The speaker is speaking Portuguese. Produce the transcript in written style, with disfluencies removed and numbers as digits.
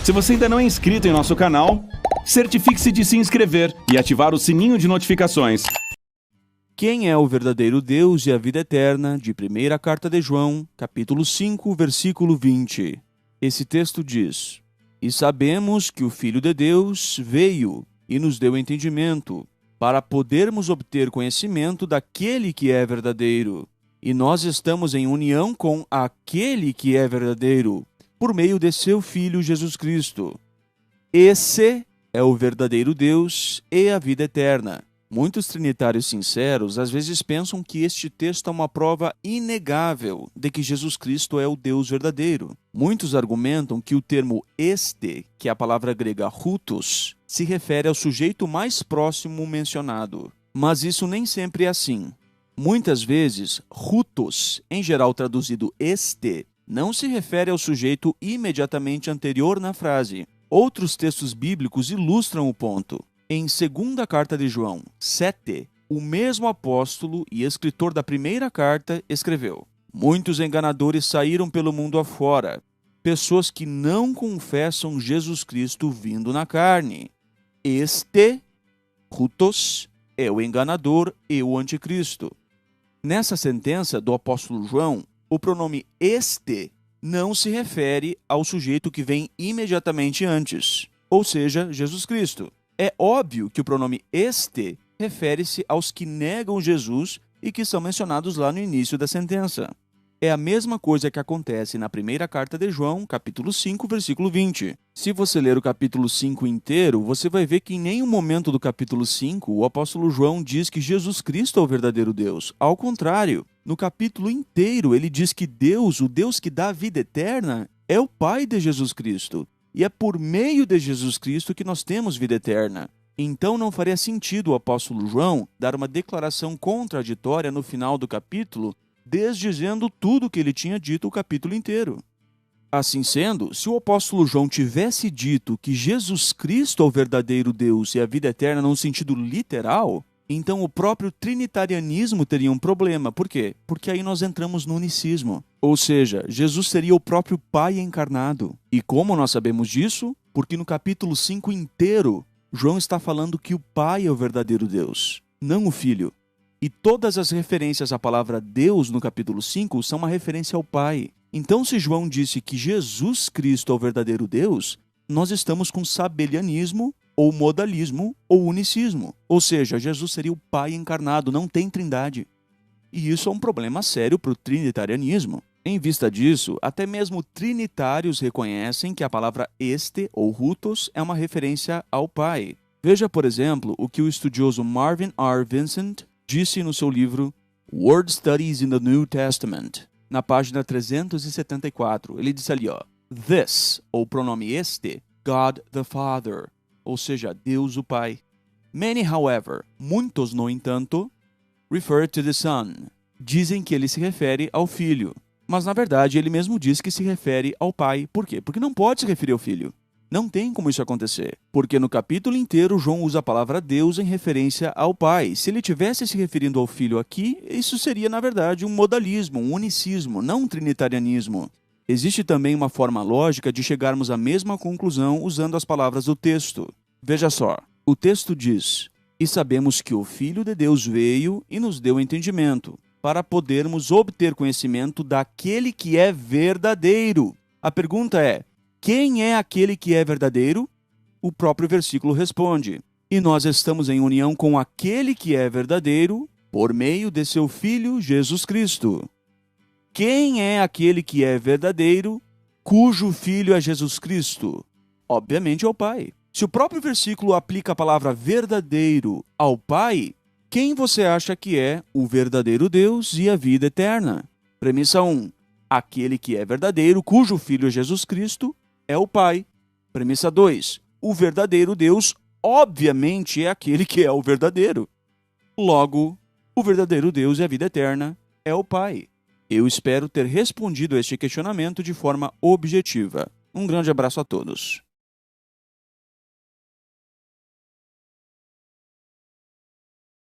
Se você ainda não é inscrito em nosso canal, certifique-se de se inscrever e ativar o sininho de notificações. Quem é o verdadeiro Deus e a vida eterna, de 1ª Carta de João, capítulo 5, versículo 20. Esse texto diz: E sabemos que o Filho de Deus veio e nos deu entendimento, para podermos obter conhecimento daquele que é verdadeiro. E nós estamos em união com aquele que é verdadeiro, por meio de seu Filho Jesus Cristo. Esse é o verdadeiro Deus e a vida eterna. Muitos trinitários sinceros às vezes pensam que este texto é uma prova inegável de que Jesus Cristo é o Deus verdadeiro. Muitos argumentam que o termo este, que é a palavra grega hutos, se refere ao sujeito mais próximo mencionado. Mas isso nem sempre é assim. Muitas vezes, hutos, em geral traduzido este, não se refere ao sujeito imediatamente anterior na frase. Outros textos bíblicos ilustram o ponto. Em 2ª Carta de João 7, o mesmo apóstolo e escritor da 1ª carta escreveu: Muitos enganadores saíram pelo mundo afora, pessoas que não confessam Jesus Cristo vindo na carne. Este, hutos, é o enganador e o anticristo. Nessa sentença do apóstolo João, o pronome este não se refere ao sujeito que vem imediatamente antes, ou seja, Jesus Cristo. É óbvio que o pronome este refere-se aos que negam Jesus e que são mencionados lá no início da sentença. É a mesma coisa que acontece na 1ª Carta de João, capítulo 5, versículo 20. Se você ler o capítulo 5 inteiro, você vai ver que em nenhum momento do capítulo 5 o apóstolo João diz que Jesus Cristo é o verdadeiro Deus. Ao contrário, no capítulo inteiro ele diz que Deus, o Deus que dá a vida eterna, é o Pai de Jesus Cristo. E é por meio de Jesus Cristo que nós temos vida eterna. Então não faria sentido o apóstolo João dar uma declaração contraditória no final do capítulo, desdizendo tudo o que ele tinha dito o capítulo inteiro. Assim sendo, se o apóstolo João tivesse dito que Jesus Cristo é o verdadeiro Deus e a vida eterna num sentido literal, então o próprio trinitarianismo teria um problema. Por quê? Porque aí nós entramos no unicismo. Ou seja, Jesus seria o próprio Pai encarnado. E como nós sabemos disso? Porque no capítulo 5 inteiro, João está falando que o Pai é o verdadeiro Deus, não o Filho. E todas as referências à palavra Deus no capítulo 5 são uma referência ao Pai. Então, se João disse que Jesus Cristo é o verdadeiro Deus, nós estamos com sabelianismo, ou modalismo, ou unicismo. Ou seja, Jesus seria o Pai encarnado, não tem trindade. E isso é um problema sério para o trinitarianismo. Em vista disso, até mesmo trinitários reconhecem que a palavra este, ou hutos, é uma referência ao Pai. Veja, por exemplo, o que o estudioso Marvin R. Vincent disse no seu livro Word Studies in the New Testament, na página 374. Ele disse ali, This, ou pronome este, God the Father, ou seja, Deus o Pai. Many, however, muitos, no entanto, refer to the Son. Dizem que ele se refere ao Filho. Mas, na verdade, ele mesmo diz que se refere ao Pai. Por quê? Porque não pode se referir ao Filho. Não tem como isso acontecer. Porque no capítulo inteiro, João usa a palavra Deus em referência ao Pai. Se ele estivesse se referindo ao Filho aqui, isso seria, na verdade, um modalismo, um unicismo, não um trinitarianismo. Existe também uma forma lógica de chegarmos à mesma conclusão usando as palavras do texto. Veja só, o texto diz: E sabemos que o Filho de Deus veio e nos deu entendimento, para podermos obter conhecimento daquele que é verdadeiro. A pergunta é: quem é aquele que é verdadeiro? O próprio versículo responde: E nós estamos em união com aquele que é verdadeiro por meio de seu Filho Jesus Cristo. Quem é aquele que é verdadeiro, cujo Filho é Jesus Cristo? Obviamente é o Pai. Se o próprio versículo aplica a palavra verdadeiro ao Pai, quem você acha que é o verdadeiro Deus e a vida eterna? Premissa 1. Aquele que é verdadeiro, cujo Filho é Jesus Cristo, é o Pai. Premissa 2. O verdadeiro Deus, obviamente, é aquele que é o verdadeiro. Logo, o verdadeiro Deus e a vida eterna é o Pai. Eu espero ter respondido a este questionamento de forma objetiva. Um grande abraço a todos.